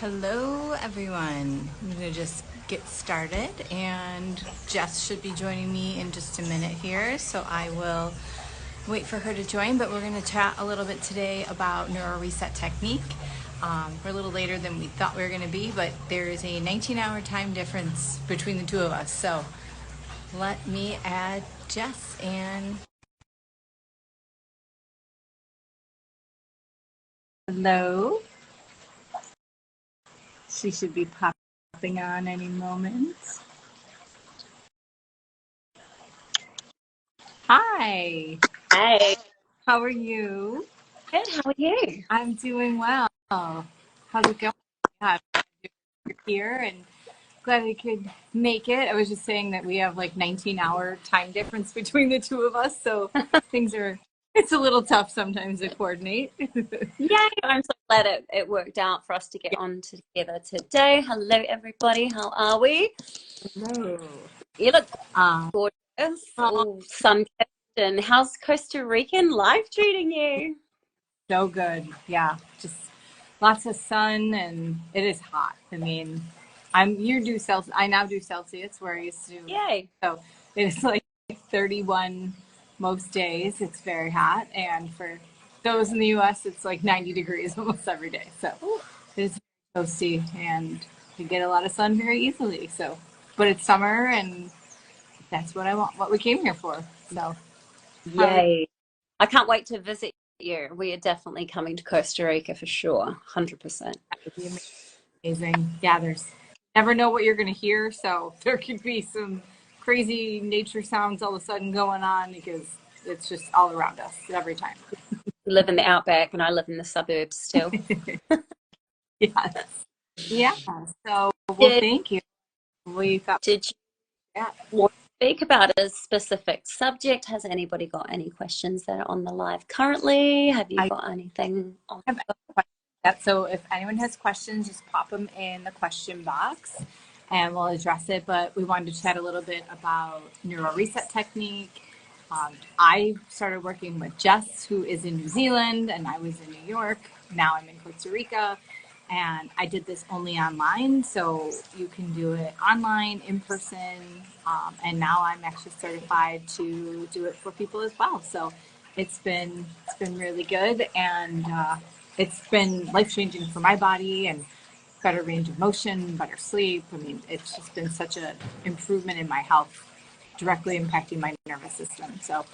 Hello, everyone. I'm going to just get started, and Jess should be joining me in just a minute here, so I will wait for her to join. But we're going to chat a little bit today about neuro reset technique. We're a little later than we thought we were going to be, but there is a 19-hour time difference between the two of us. So let me add Jess and hello. She should be popping on any moment. Hi. Hey, How are you? good. How are you? I'm doing well. How's it going? Yeah, you're here and glad we could make it. I was just saying that we have like 19-hour time difference between the two of us, so it's a little tough sometimes to coordinate. Yay! I'm so glad it worked out for us to get on together today. Hello, everybody. How are we? Hello. You look Um, gorgeous. oh, All sun-kissed. And how's Costa Rican life treating you? so good. Yeah, just lots of sun and it is hot. I mean, I now do Celsius where I used to. Yay! So it's like 31 most days. It's very hot. And for those in the US, it's like 90 degrees almost every day. So Ooh, it's toasty and you get a lot of sun very easily. So, but it's summer and that's what I want, what we came here for. So, how are yay! I can't wait to visit you. We are definitely coming to Costa Rica for sure. 100%. you? Amazing. Yeah, there's never know what you're going to hear. So there could be some crazy nature sounds all of a sudden going on because it's just all around us every time. We live in the outback and I live in the suburbs still. Yes. Yeah. So, well, Did, thank you. We thought, did yeah, want to speak about a specific subject? Has anybody got any questions that are on the live currently? Have you I got anything on? have questions. Yep. So if anyone has questions, just pop them in the question box and we'll address it. But we wanted to chat a little bit about neuro reset technique. I started working with Jess, who is in New Zealand, and I was in New York. Now I'm in Costa Rica. And I did this only online, so you can do it online, in person, and now I'm actually certified to do it for people as well. So it's been really good, and it's been life changing for my body and better range of motion, better sleep. I mean, it's just been such an improvement in my health, directly impacting my nervous system. So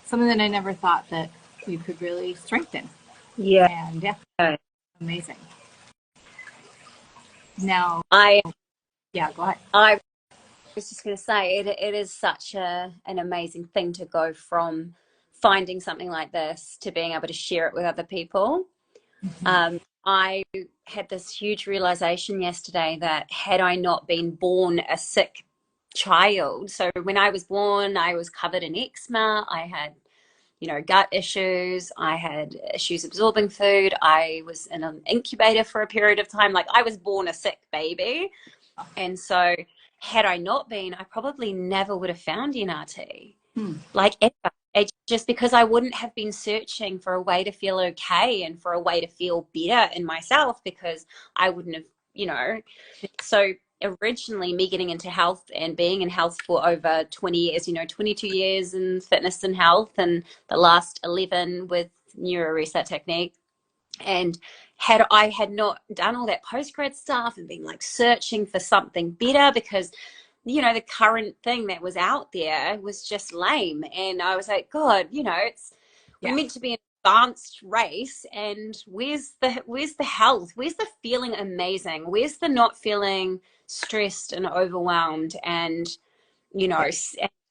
something that I never thought that you could really strengthen. Yeah, And yeah, amazing. Now, I yeah, go ahead. I was just going to say it is such an amazing thing to go from finding something like this to being able to share it with other people. I had this huge realization yesterday that had I not been born a sick child, so when I was born, I was covered in eczema. I had, gut issues. I had issues absorbing food. I was in an incubator for a period of time. Like I was born a sick baby. And so had I not been, I probably never would have found NRT. Hmm. Like ever. Just because I wouldn't have been searching for a way to feel okay and for a way to feel better in myself because I wouldn't have, So originally me getting into health and being in health for over 20 years, 22 years in fitness and health and the last 11 with neuro reset technique. And had I had not done all that postgrad stuff and been like searching for something better because the current thing that was out there was just lame. And I was like, God, we're Yeah. meant to be an advanced race, and where's the health? Where's the feeling amazing? Where's the not feeling stressed and overwhelmed and, Yeah.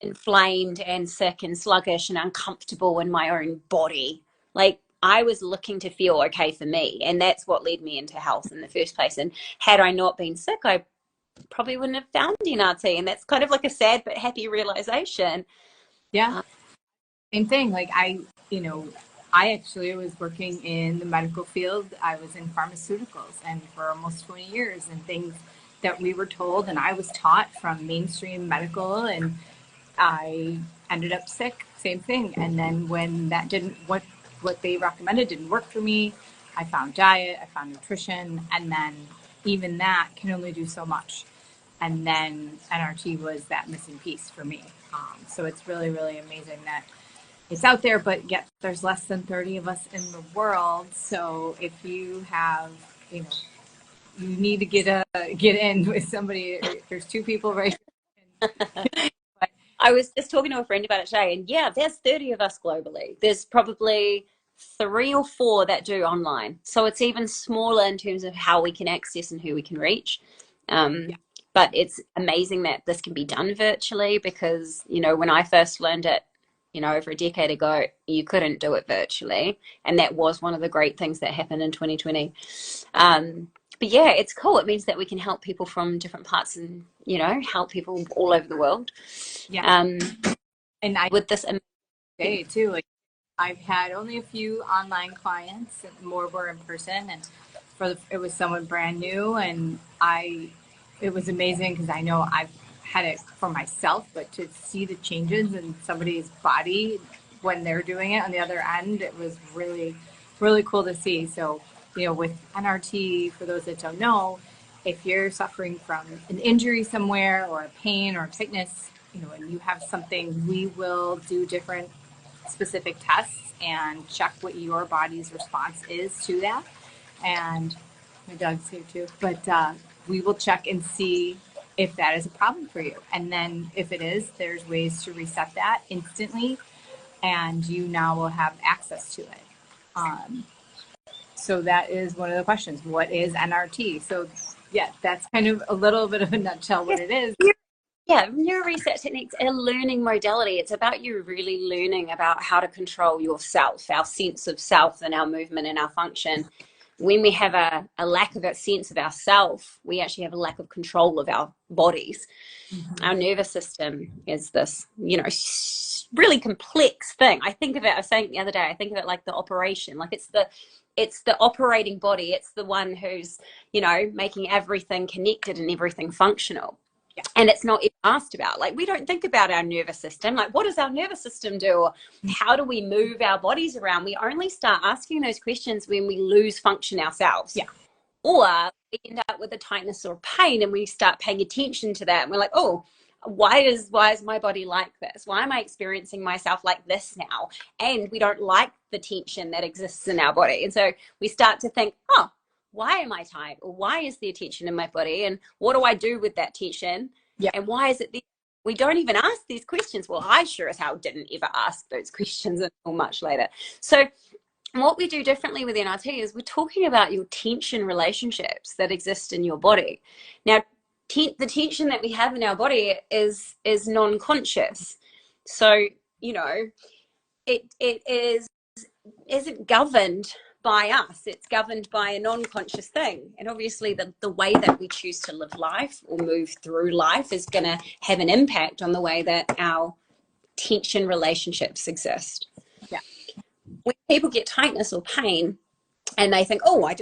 inflamed and sick and sluggish and uncomfortable in my own body? Like I was looking to feel okay for me, and that's what led me into health in the first place. And had I not been sick, I probably wouldn't have found NRT. And that's kind of like a sad but happy realization. Yeah. Uh, Same thing. Like I actually was working in the medical field. I was in pharmaceuticals and for almost 20 years and things that we were told and I was taught from mainstream medical and I ended up sick, same thing. And then when that didn't, what they recommended didn't work for me, I found diet, I found nutrition, and then even that can only do so much. And then NRT was that missing piece for me. So it's really, really amazing that it's out there, but yet there's less than 30 of us in the world. So if you have, you know, you need to get in with somebody. There's two people right here. I was just talking to a friend about it today, and yeah, there's 30 of us globally. There's probably 3 or 4 that do online. So it's even smaller in terms of how we can access and who we can reach. Yeah. But it's amazing that this can be done virtually because, you know, when I first learned it, you know, over a decade ago, you couldn't do it virtually. And that was one of the great things that happened in 2020. But yeah, it's cool. It means that we can help people from different parts and, you know, help people all over the world. Yeah. And I With this say too, like I've had only a few online clients, and more were in person, and it was someone brand new, and it was amazing because I know I've had it for myself, but to see the changes in somebody's body when they're doing it on the other end, it was really, really cool to see. So, you know, with NRT, for those that don't know, if you're suffering from an injury somewhere or a pain or tightness, you know, and you have something, we will do different specific tests and check what your body's response is to that. And my dog's here too, but we will check and see if that is a problem for you. And then if it is, there's ways to reset that instantly, and you now will have access to it. So that is one of the questions. What is NRT? So yeah, that's kind of a little bit of a nutshell what it is. Yeah, neuro reset techniques are a learning modality. It's about you really learning about how to control yourself, our sense of self and our movement and our function. When we have a lack of a sense of ourself, we actually have a lack of control of our bodies. Mm-hmm. Our nervous system is this, you know, really complex thing. I think of it, I was saying the other day, I think of it like the operation, like it's the operating body. It's the one who's, you know, making everything connected and everything functional. Yeah. And it's not even asked about. Like, we don't think about our nervous system. Like, what does our nervous system do? How do we move our bodies around? We only start asking those questions when we lose function ourselves. Yeah. Or we end up with a tightness or pain and we start paying attention to that. And we're like, oh, why is my body like this? Why am I experiencing myself like this now? And we don't like the tension that exists in our body. And so we start to think, oh, why am I tight? Or why is there tension in my body? And what do I do with that tension? Yeah. And why is it there? We don't even ask these questions. Well, I sure as hell didn't ever ask those questions until much later. So what we do differently with NRT is we're talking about your tension relationships that exist in your body. Now, the tension that we have in our body is non-conscious. So, you know, it isn't governed by us. It's governed by a non-conscious thing. And obviously the way that we choose to live life or move through life is going to have an impact on the way that our tension relationships exist. Yeah. When people get tightness or pain and they think, oh, I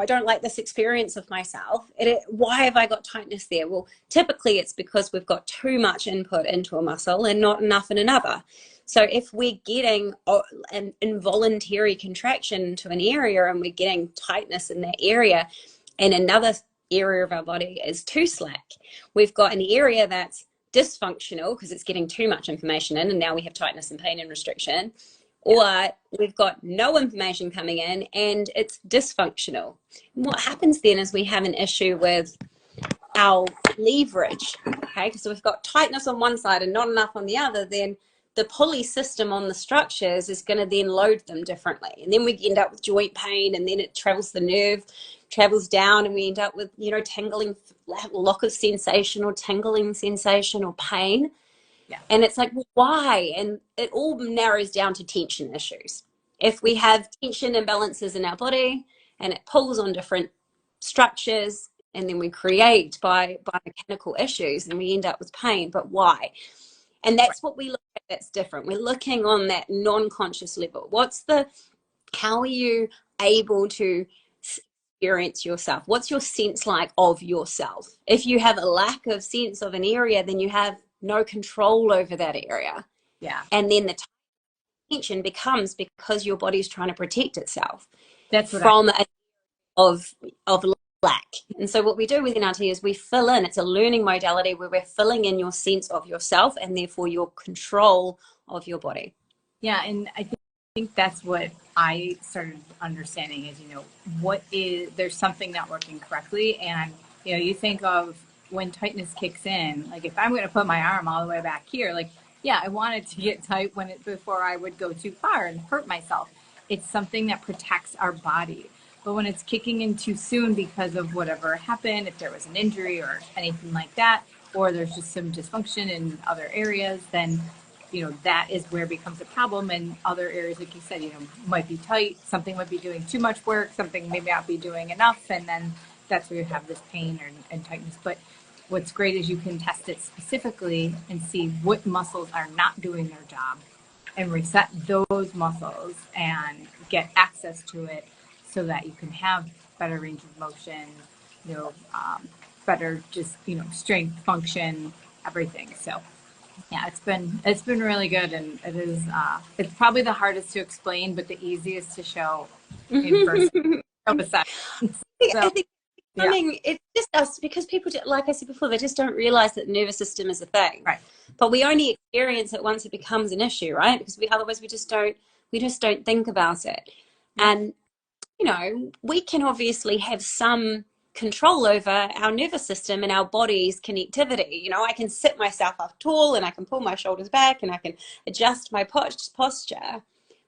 don't like this experience of myself. Why have I got tightness there? Well, typically it's because we've got too much input into a muscle and not enough in another. So if we're getting an involuntary contraction to an area and we're getting tightness in that area and another area of our body is too slack, we've got an area that's dysfunctional because it's getting too much information in, and now we have tightness and pain and restriction. Or we've got no information coming in and it's dysfunctional. And what happens then is we have an issue with our leverage, okay? Because we've got tightness on one side and not enough on the other, then the pulley system on the structures is going to then load them differently. And then we end up with joint pain, and then it travels the nerve, travels down, and we end up with, you know, tingling, lock of sensation or tingling sensation or pain. Yeah. And it's like, well, why? And it all narrows down to tension issues. If we have tension imbalances in our body and it pulls on different structures, and then we create by mechanical issues, and we end up with pain. But why? And that's what we look at that's different. We're looking on that non-conscious level. How are you able to experience yourself? What's your sense like of yourself? If you have a lack of sense of an area, then you have no control over that area. Yeah. And then the tension becomes because your body's trying to protect itself. That's what from of lack. And so what we do with NRT is we fill in, it's a learning modality where we're filling in your sense of yourself and therefore your control of your body. Yeah, and I think that's what I started understanding is, there's something not working correctly. And, you think of when tightness kicks in, like if I'm going to put my arm all the way back here, like, yeah, I want it to get tight before I would go too far and hurt myself. It's something that protects our body. But when it's kicking in too soon because of whatever happened, if there was an injury or anything like that, or there's just some dysfunction in other areas, then that is where it becomes a problem. And other areas, like you said, might be tight. Something might be doing too much work. Something may not be doing enough. And then that's where you have this pain and tightness. But what's great is you can test it specifically and see what muscles are not doing their job and reset those muscles and get access to it so that you can have better range of motion, better just, strength, function, everything. So yeah, it's been really good, and it's probably the hardest to explain, but the easiest to show in person. I think it's just us because people, like I said before, they just don't realize that the nervous system is a thing. Right. But we only experience it once it becomes an issue, right? Because otherwise we just don't think about it. And we can obviously have some control over our nervous system and our body's connectivity. I can sit myself up tall and I can pull my shoulders back and I can adjust my posture.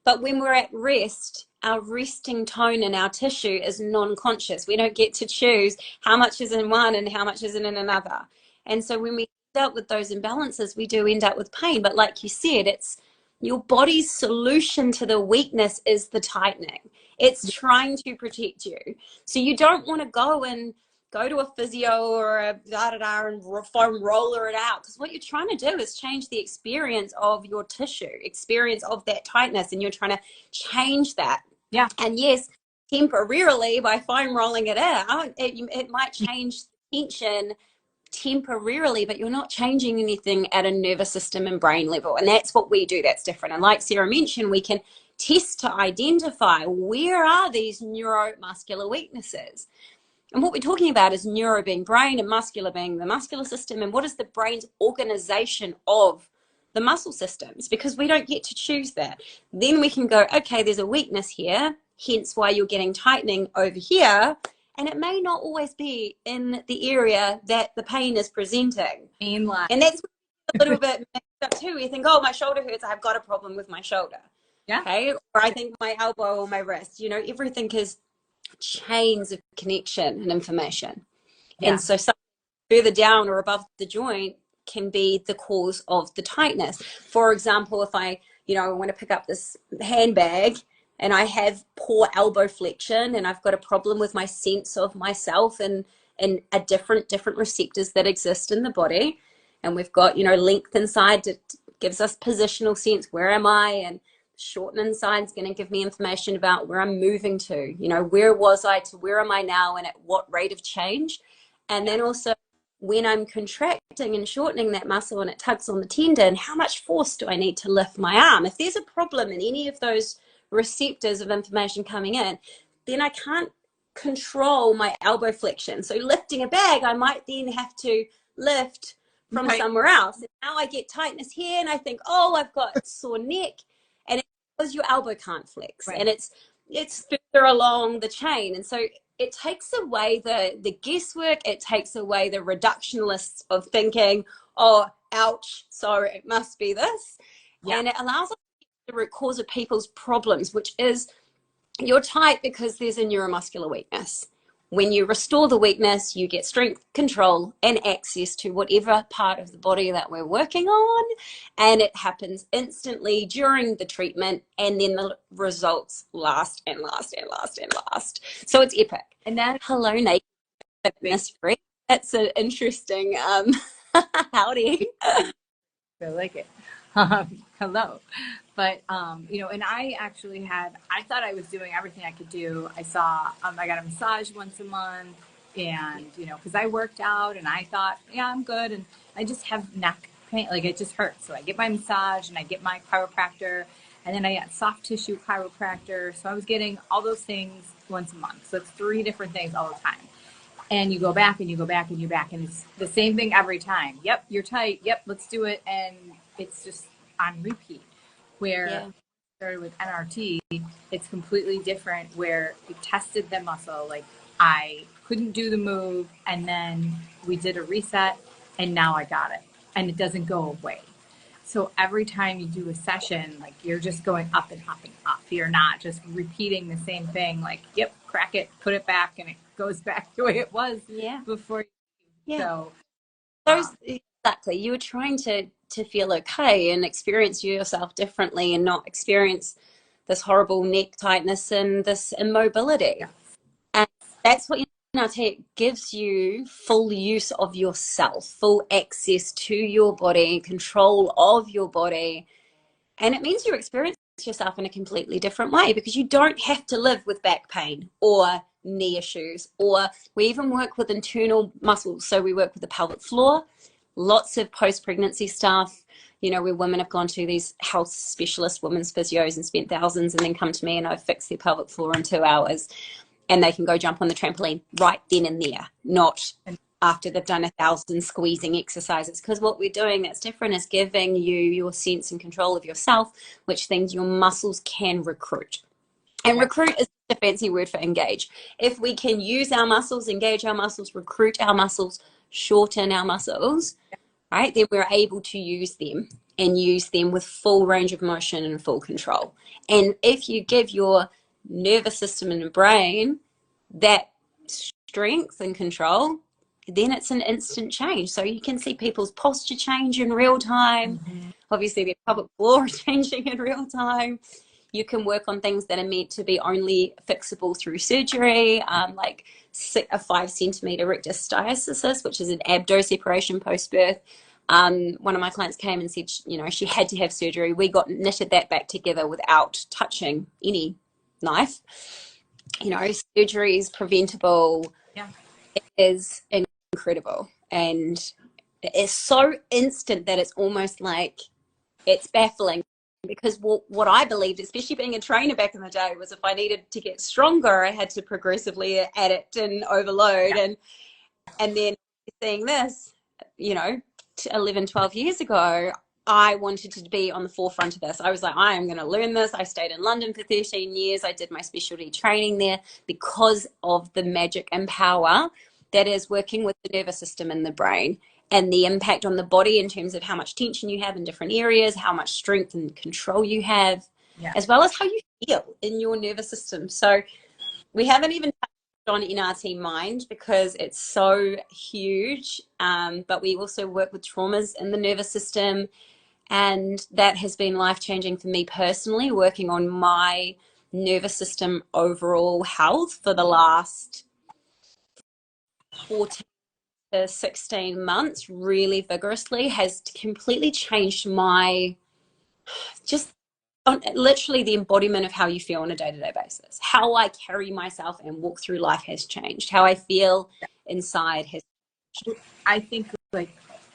But when we're at rest, our resting tone in our tissue is non-conscious. We don't get to choose how much is in one and how much is in another. And so when we end up with those imbalances, we do end up with pain. But like you said, it's your body's solution to the weakness is the tightening. It's trying to protect you. So you don't want to go to a physio or a and foam roller it out, because what you're trying to do is change the experience of your tissue, experience of that tightness, and you're trying to change that. Yeah. And yes, temporarily by foam rolling it out, it might change tension temporarily, but you're not changing anything at a nervous system and brain level. And that's what we do that's different. And like Sarah mentioned, we can test to identify where are these neuromuscular weaknesses. And what we're talking about is neuro being brain and muscular being the muscular system, and what is the brain's organization of the muscle systems, because we don't get to choose that. Then we can go, okay, there's a weakness here, hence why you're getting tightening over here. And it may not always be in the area that the pain is presenting. And that's a little bit mixed up too. You think, oh, my shoulder hurts, I've got a problem with my shoulder. Yeah. Okay. Or I think my elbow or my wrist, everything is chains of connection and information. Yeah. And so something further down or above the joint can be the cause of the tightness. For example, if I want to pick up this handbag and I have poor elbow flexion and I've got a problem with my sense of myself and a different receptors that exist in the body. And we've got, length inside that gives us positional sense. Where am I? And shorten inside is going to give me information about where I'm moving to, where was I to where am I now and at what rate of change. And then also when I'm contracting and shortening that muscle and it tugs on the tendon, how much force do I need to lift my arm? If there's a problem in any of those receptors of information coming in, then I can't control my elbow flexion. So lifting a bag, I might then have to lift from somewhere else. And now I get tightness here and I think, oh, I've got sore neck. And it's because your elbow can't flex. And it's further along the chain. And so it takes away the guesswork. It takes away the reductionists of thinking, oh, ouch, so it must be this. Yeah. And it allows us to get the root cause of people's problems, which is you're tight because there's a neuromuscular weakness. When you restore the weakness, you get strength, control, and access to whatever part of the body that we're working on. And it happens instantly during the treatment. And then the results last and last and last and last. So it's epic. And that, hello, Nate. That's an interesting, howdy. I like it. Hello. But, and I actually I thought I was doing everything I could do. I got a massage once a month and, because I worked out and I thought, yeah, I'm good. And I just have neck pain, like it just hurts. So I get my massage and I get my chiropractor and then I got soft tissue chiropractor. So I was getting all those things once a month. So it's 3 different things all the time. and you go back and you go back and you're back, and it's the same thing every time. Yep, you're tight. Yep, let's do it. And it's just on repeat. Where started with NRT, it's completely different, where we tested the muscle. Like, I couldn't do the move, and then we did a reset, and now I got it, and it doesn't go away. So every time you do a session, like, you're just going up and up and up. You're not just repeating the same thing. Like, yep, crack it, put it back, and it goes back the way it was before. So exactly. You were trying to feel okay and experience yourself differently, and not experience this horrible neck tightness and this immobility. Yeah. And that's what NRT gives you: full use of yourself, full access to your body, control of your body. And it means you experience yourself in a completely different way, because you don't have to live with back pain or knee issues. Or we even work with internal muscles. So we work with the pelvic floor, lots of post-pregnancy stuff, where women have gone to these health specialist women's physios and spent thousands, and then come to me and I've fixed their pelvic floor in 2 hours, and they can go jump on the trampoline right then and there, not after they've done 1,000 squeezing exercises. Because what we're doing that's different is giving you your sense and control of yourself, which means your muscles can recruit. And recruit is a fancy word for engage. If we can use our muscles, engage our muscles, recruit our muscles, shorten our muscles, right, then we're able to use them, and use them with full range of motion and full control. And if you give your nervous system and brain that strength and control, then it's an instant change. So you can see people's posture change in real time. Obviously, their pelvic floor changing in real time. You can work on things that are meant to be only fixable through surgery, like a 5 centimeter rectus diastasis, which is an abdo separation post-birth. One of my clients came and said, she had to have surgery. We knitted that back together without touching any knife. Surgery is preventable. Yeah. It is incredible. And it's so instant that it's almost like it's baffling. Because what I believed, especially being a trainer back in the day, was if I needed to get stronger, I had to progressively add it and overload. And then seeing this, 11, 12 years ago, I wanted to be on the forefront of this. I was like, I am going to learn this. I stayed in London for 13 years. I did my specialty training there because of the magic and power that is working with the nervous system and the brain, and the impact on the body in terms of how much tension you have in different areas, how much strength and control you have, as well as how you feel in your nervous system. So we haven't even touched on NRT mind because it's so huge, but we also work with traumas in the nervous system, and that has been life-changing for me personally, working on my nervous system overall health for the last 14 to 16 months, really vigorously, has completely changed my, just literally the embodiment of how you feel on a day-to-day basis. How I carry myself and walk through life has changed. How I feel inside has changed. I think,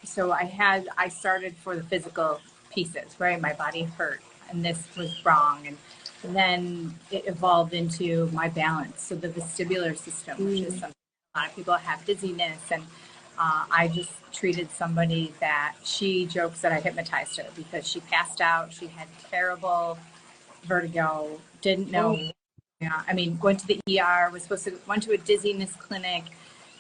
so I started for the physical pieces, right? My body hurt and this was wrong. And then it evolved into my balance. So the vestibular system, which is something a lot of people have, dizziness. And I just treated somebody that she jokes that I hypnotized her because she passed out. She had terrible vertigo, didn't know. Went to the ER, went to a dizziness clinic,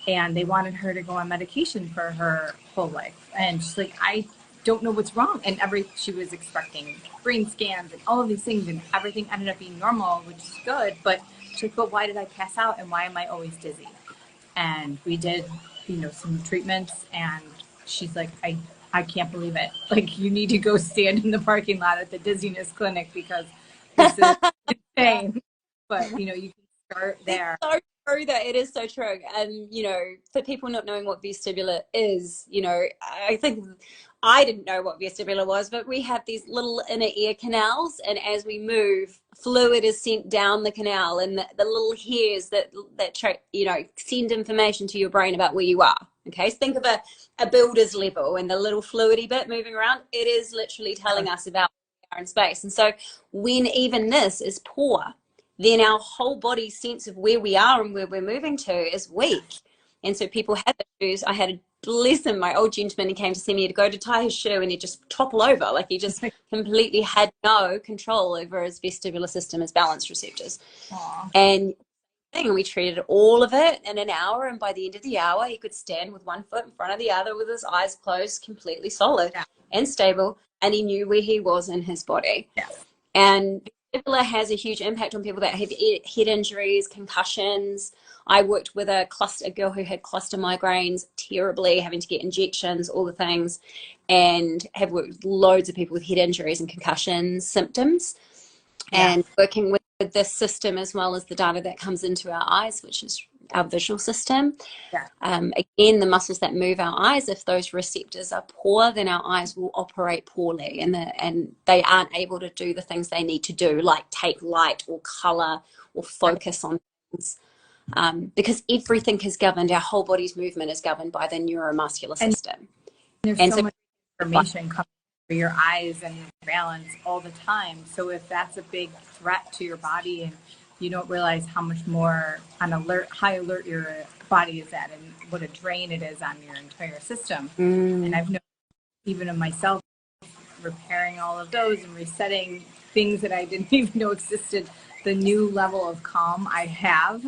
and they wanted her to go on medication for her whole life. And she's like, I don't know what's wrong. And she was expecting brain scans and all of these things, and everything ended up being normal, which is good. But she's like, but why did I pass out, and why am I always dizzy? And we did, some treatments, and she's like, I can't believe it. Like, you need to go stand in the parking lot at the dizziness clinic because this is insane. But, you can start there. It's so true that it is so true. And, for people not knowing what vestibular is, I think I didn't know what vestibular was, but we have these little inner ear canals, and as we move, fluid is sent down the canal, and the little hairs that send information to your brain about where you are. Okay, so think of a builder's level, and the little fluidy bit moving around, it is literally telling us about where we are in space. And so when even this is poor, then our whole body's sense of where we are and where we're moving to is weak. And so people had the shoes. I had a bless him, my old gentleman, he came to see me to go to tie his shoe and he'd just topple over. Like he just completely had no control over his vestibular system, his balance receptors. Aw. And we treated all of it in an hour, and by the end of the hour he could stand with one foot in front of the other with his eyes closed, completely solid Yeah. and stable, and he knew where he was in his body. Yeah. And vestibular has a huge impact on people that have head injuries, concussions. I worked with a girl who had cluster migraines terribly, having to get injections, all the things, and have worked with loads of people with head injuries and concussion symptoms. Yeah. And working with this system as well as the data that comes into our eyes, which is our visual system. Yeah. Again, the muscles that move our eyes, if those receptors are poor, then our eyes will operate poorly, and they aren't able to do the things they need to do, like take light or color or focus on things. Because everything is governed, our whole body's movement is governed by the neuromuscular system. There's and so much information coming through your eyes and your balance all the time. So if that's a big threat to your body and you don't realize how much more on high alert your body is at and what a drain it is on your entire system. And I've noticed even in myself repairing all of those and resetting things that I didn't even know existed, the new level of calm I have.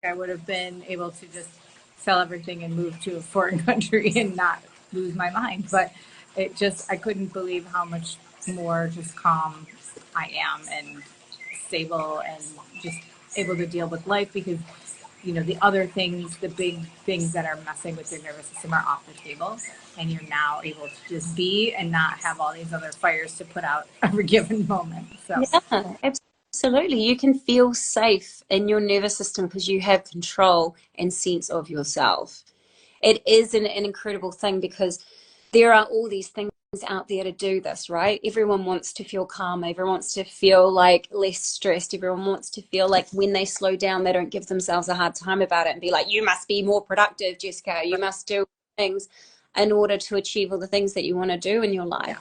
I would have been able to just sell everything and move to a foreign country and not lose my mind. But I couldn't believe how much more just calm I am and stable and just able to deal with life, because, the other things, the big things that are messing with your nervous system are off the table, and you're now able to just be and not have all these other fires to put out every given moment. So yeah, absolutely. You can feel safe in your nervous system because you have control and sense of yourself. It is an incredible thing, because there are all these things out there to do this, right? Everyone wants to feel calm. Everyone wants to feel like less stressed. Everyone wants to feel like when they slow down, they don't give themselves a hard time about it and be like, you must be more productive, Jessica. You must do things in order to achieve all the things that you want to do in your life.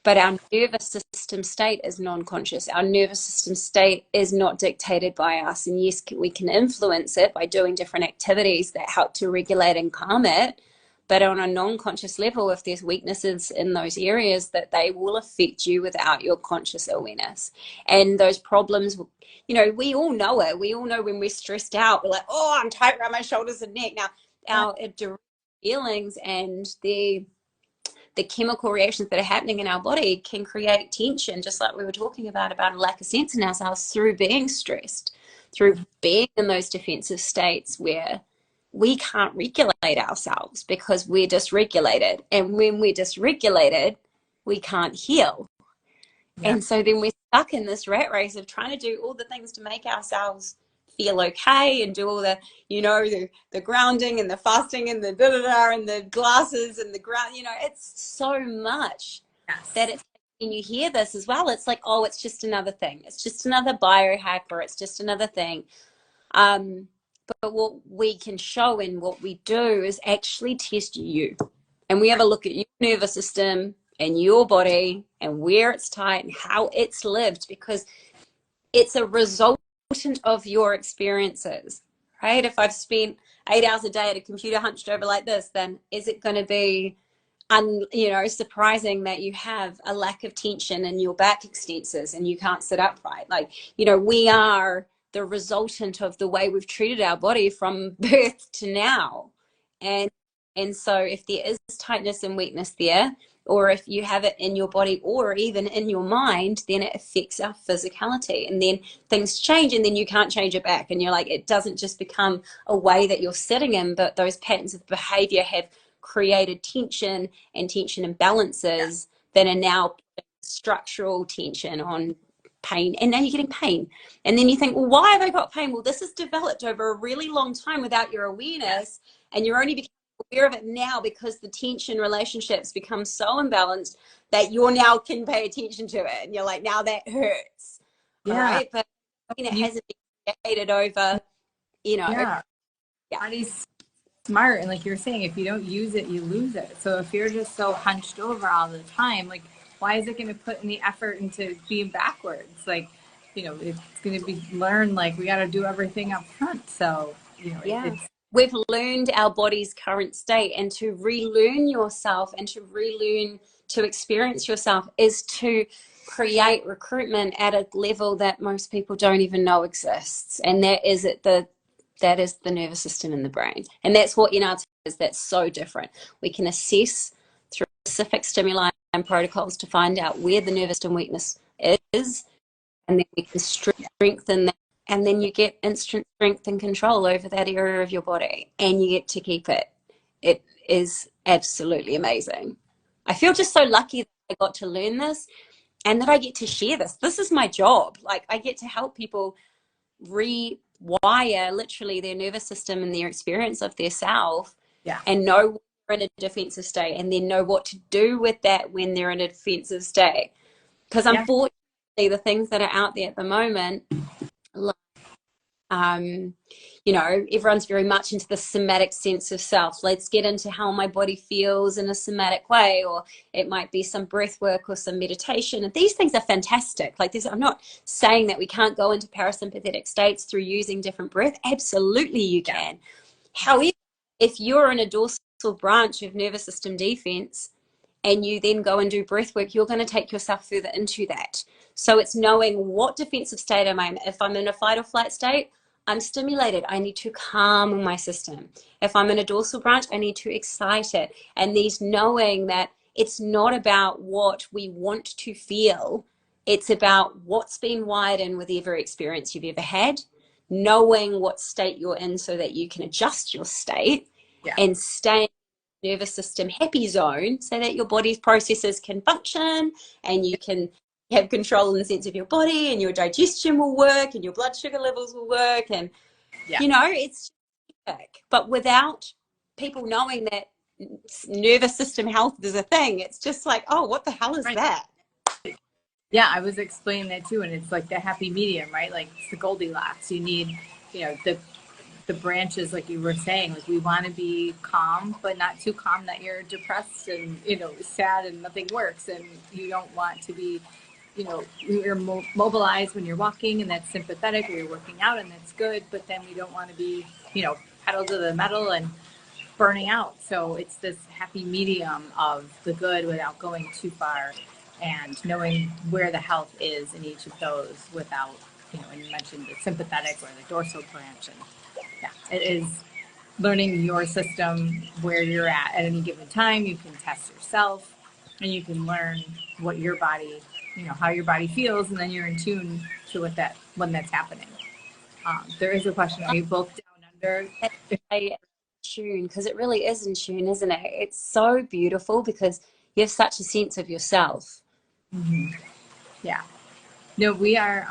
But our nervous system state is non-conscious. Our nervous system state is not dictated by us. And yes, we can influence it by doing different activities that help to regulate and calm it. But on a non-conscious level, if there's weaknesses in those areas, that they will affect you without your conscious awareness. And those problems, we all know it. We all know when we're stressed out, we're like, oh, I'm tight around my shoulders and neck. Now, our direct feelings and the chemical reactions that are happening in our body can create tension, just like we were talking about a lack of sense in ourselves through being stressed, through being in those defensive states where we can't regulate ourselves because we're dysregulated. And when we're dysregulated, we can't heal. Yeah. And so then we're stuck in this rat race of trying to do all the things to make ourselves feel okay and do all the, the grounding and the fasting and the da-da-da and the glasses and the ground, it's so much. Yes. That it's, when you hear this as well, it's like, oh, it's just another thing. It's just another biohack, or it's just another thing. But what we can show and what we do is actually test you. And we have a look at your nervous system and your body and where it's tight and how it's lived, because it's a resultant of your experiences, right? If I've spent 8 hours a day at a computer hunched over like this, then is it going to be surprising that you have a lack of tension in your back extensors and you can't sit upright? Like, we are the resultant of the way we've treated our body from birth to now. And so if there is tightness and weakness there, or if you have it in your body or even in your mind, then it affects our physicality, and then things change, and then you can't change it back. And you're like, it doesn't just become a way that you're sitting in, but those patterns of behavior have created tension and tension imbalances that are now structural tension on pain, and now you're getting pain. And then you think, well, why have I got pain? Well, this has developed over a really long time without your awareness, and you're only becoming aware of it now because the tension relationships become so imbalanced that you now can pay attention to it, and you're like, now that hurts. Right? But it hasn't been created over, body's smart, and like you were saying, if you don't use it, you lose it. So if you're just so hunched over all the time, like, why is it going to put any effort into being backwards? Like, it's going to be learned, like, we got to do everything up front. So you know, Yeah. it's We've learned our body's current state, and to relearn yourself and to relearn to experience yourself is to create recruitment at a level that most people don't even know exists. And that is the nervous system in the brain. And that's what NRT is. That's so different. We can assess through specific stimuli and protocols to find out where the nervous system weakness is, and then we can strengthen that, and then you get instant strength and control over that area of your body, and you get to keep it. It is absolutely amazing. I feel just so lucky that I got to learn this and that I get to share this. This is my job. Like, I get to help people rewire literally their nervous system and their experience of their self, yeah, and know when they're in a defensive state, and then know what to do with that when they're in a defensive state. Because yeah, unfortunately, the things that are out there at the moment, like, you know, everyone's very much into the somatic sense of self. Let's get into how my body feels in a somatic way, or it might be some breath work or some meditation. And these things are fantastic. Like this, I'm not saying that we can't go into parasympathetic states through using different breath. Absolutely, you can. However, if you're in a dorsal branch of nervous system defense, and you then go and do breath work, you're going to take yourself further into that. So it's knowing what defensive state am I in. If I'm in a fight or flight state, I'm stimulated. I need to calm my system. If I'm in a dorsal branch, I need to excite it. And these knowing that it's not about what we want to feel. It's about what's been wired in with every experience you've ever had, knowing what state you're in so that you can adjust your state, yeah, and stay nervous system happy zone so that your body's processes can function, and you can have control in the sense of your body, and your digestion will work, and your blood sugar levels will work, and yeah. you know, it's terrific. But without people knowing that nervous system health is a thing, it's just like, oh, what the hell is Right. that? Yeah, I was explaining that too, and it's like the happy medium, right? Like it's the Goldilocks. You need, you know, the branches, like you were saying. Like we want to be calm, but not too calm that you're depressed and, you know, sad and nothing works. And you don't want to be, you know, you're mobilized when you're walking, and that's sympathetic. Or you're working out, and that's good. But then we don't want to be, you know, pedal to the metal and burning out. So it's this happy medium of the good without going too far, and knowing where the health is in each of those without, you know, and you mentioned the sympathetic or the dorsal branch. And yeah, it is learning your system, where you're at any given time. You can test yourself, and you can learn what your body, you know, how your body feels, and then you're in tune to what that, when that's happening. There is a question: are you both down under? I tune, because it really is in tune, isn't it? It's so beautiful because you have such a sense of yourself. Mm-hmm. Yeah. No, we are.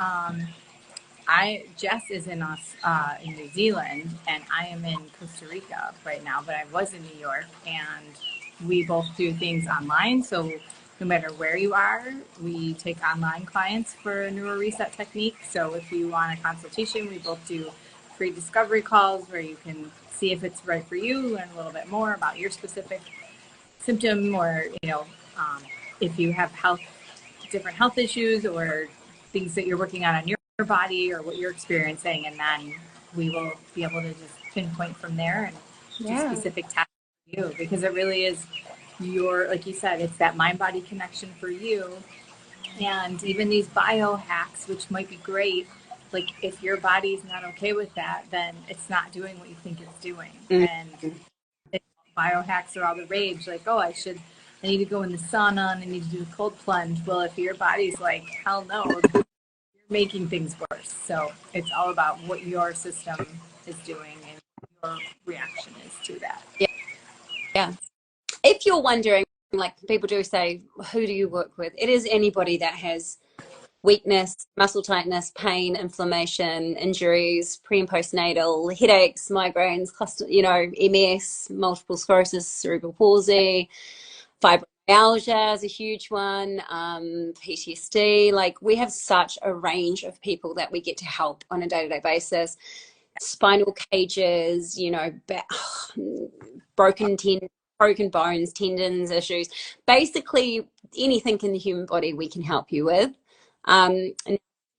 Jess is in us in New Zealand, and I am in Costa Rica right now. But I was in New York, and we both do things online. So no matter where you are, we take online clients for Neuro Reset technique. So if you want a consultation, we both do free discovery calls where you can see if it's right for you, learn a little bit more about your specific symptom, or you know, if you have different health issues or things that you're working on your body or what you're experiencing, and then we will be able to just pinpoint from there and do specific tasks for you, because it really is your, like you said, it's that mind body connection for you. And even these biohacks, which might be great, like if your body's not okay with that, then it's not doing what you think it's doing. And biohacks are all the rage, like, oh, I need to go in the sauna and I need to do a cold plunge. Well, if your body's like, hell no, you're making things worse. So it's all about what your system is doing and your reaction is to that. Yeah. Yeah. If you're wondering, like people do say, who do you work with? It is anybody that has weakness, muscle tightness, pain, inflammation, injuries, pre and postnatal, headaches, migraines, you know, MS, multiple sclerosis, cerebral palsy, fibromyalgia is a huge one, PTSD. Like we have such a range of people that we get to help on a day-to-day basis. Spinal cages, you know, broken bones, tendons, issues, basically anything in the human body we can help you with. And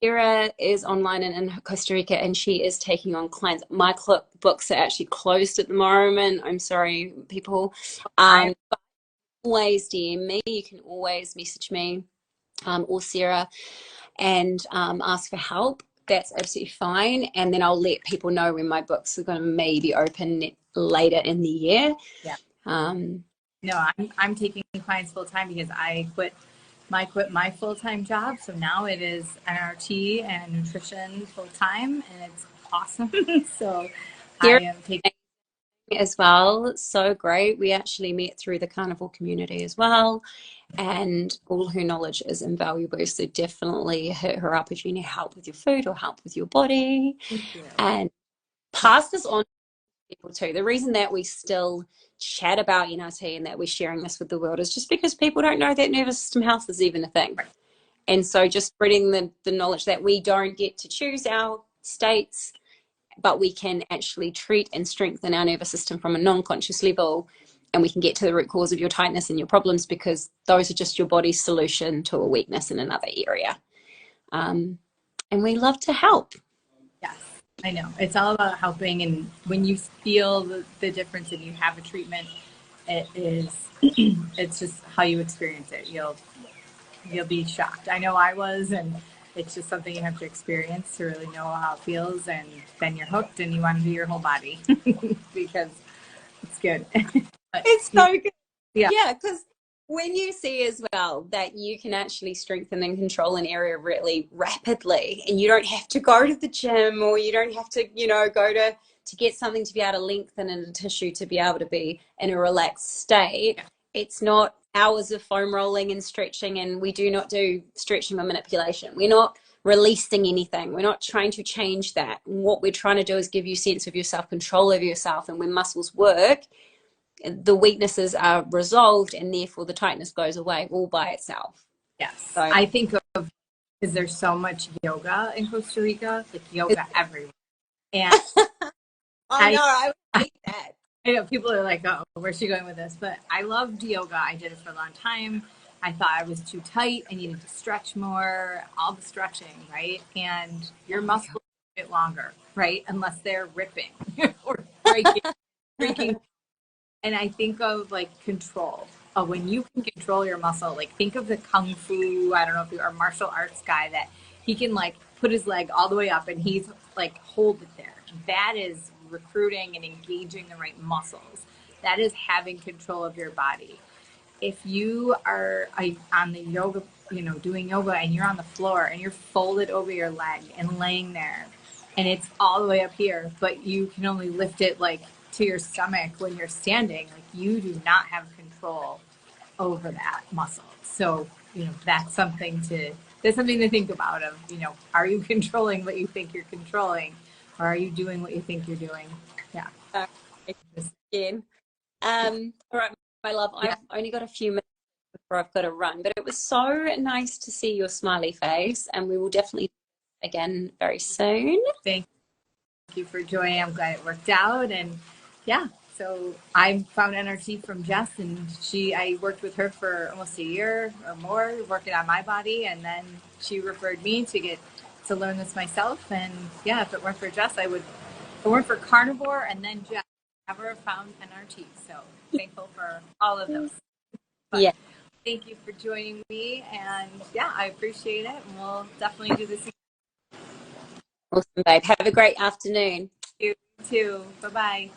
Sarah is online and in Costa Rica, and she is taking on clients. My books are actually closed at the moment. I'm sorry, people. I But always DM me. You can always message me or Sarah and ask for help. That's absolutely fine. And then I'll let people know when my books are going to maybe open later in the year. yeah. Um, No, I'm taking clients full time because I quit my full time job. So now it is NRT and nutrition full time, and it's awesome. So I Sarah am taking. as well, so great. We actually met through the carnival community as well, and all her knowledge is invaluable. So definitely hit her up if you need help with your food or help with your body, Thank you. and Yeah. pass this on to people too. The reason that we still chat about NRT and that we're sharing this with the world is just because people don't know that nervous system health is even a thing. Right. And so just spreading the knowledge that we don't get to choose our states, but we can actually treat and strengthen our nervous system from a non-conscious level, and we can get to the root cause of your tightness and your problems, because those are just your body's solution to a weakness in another area. And we love to help. Yes, I know. It's all about helping, and when you feel the difference and you have a treatment, it is it's just how you experience it. You'll be shocked. I know I was, and it's just something you have to experience to really know how it feels, and then you're hooked and you want to do your whole body because it's good. But, It's so good. yeah, Yeah, because when you see as well that you can actually strengthen and control an area really rapidly, and you don't have to go to the gym, or you don't have to, go to get something to be able to lengthen in a tissue to be able to be in a relaxed state. yeah, It's not hours of foam rolling and stretching, and we do not do stretching or manipulation. We're not releasing anything. We're not trying to change that. What we're trying to do is give you a sense of yourself, control over yourself, and when muscles work, the weaknesses are resolved, and therefore the tightness goes away all by itself. yes. So I think of because there's so much yoga in Costa Rica, like yoga everywhere, and I I know, I hate that. I know people are like, oh, where's she going with this? But I loved yoga. I did it for a long time. I thought I was too tight. I needed to stretch more, all the stretching, right? And your muscles get longer, right? Unless they're ripping or breaking. And I think of like control. When you can control your muscle, like think of the kung fu, I don't know if you are a martial arts guy that he can like put his leg all the way up and he's like hold it there. That is recruiting and engaging the right muscles. That is having control of your body. If you are on the yoga, doing yoga and you're on the floor and you're folded over your leg and laying there and it's all the way up here, but you can only lift it like to your stomach when you're standing, like you do not have control over that muscle. So, that's something to think about of, are you controlling what you think you're controlling, or are you doing what you think you're doing? Yeah. Uh, Again. All right, my love, Yeah. I've only got a few minutes before I've got to run, but it was so nice to see your smiley face, and we will definitely again very soon. Thank you for joining. I'm glad it worked out. And yeah, so I found NRT from Jess, and I worked with her for almost a year or more working on my body. And then she referred me to learn this myself. And yeah, if it weren't for Jess, if it weren't for carnivore and then Jess, I never have found NRT. So thankful for all of those. But Yeah, thank you for joining me. And yeah, I appreciate it. And we'll definitely do this again. awesome, babe. Have a great afternoon. You too. Bye bye.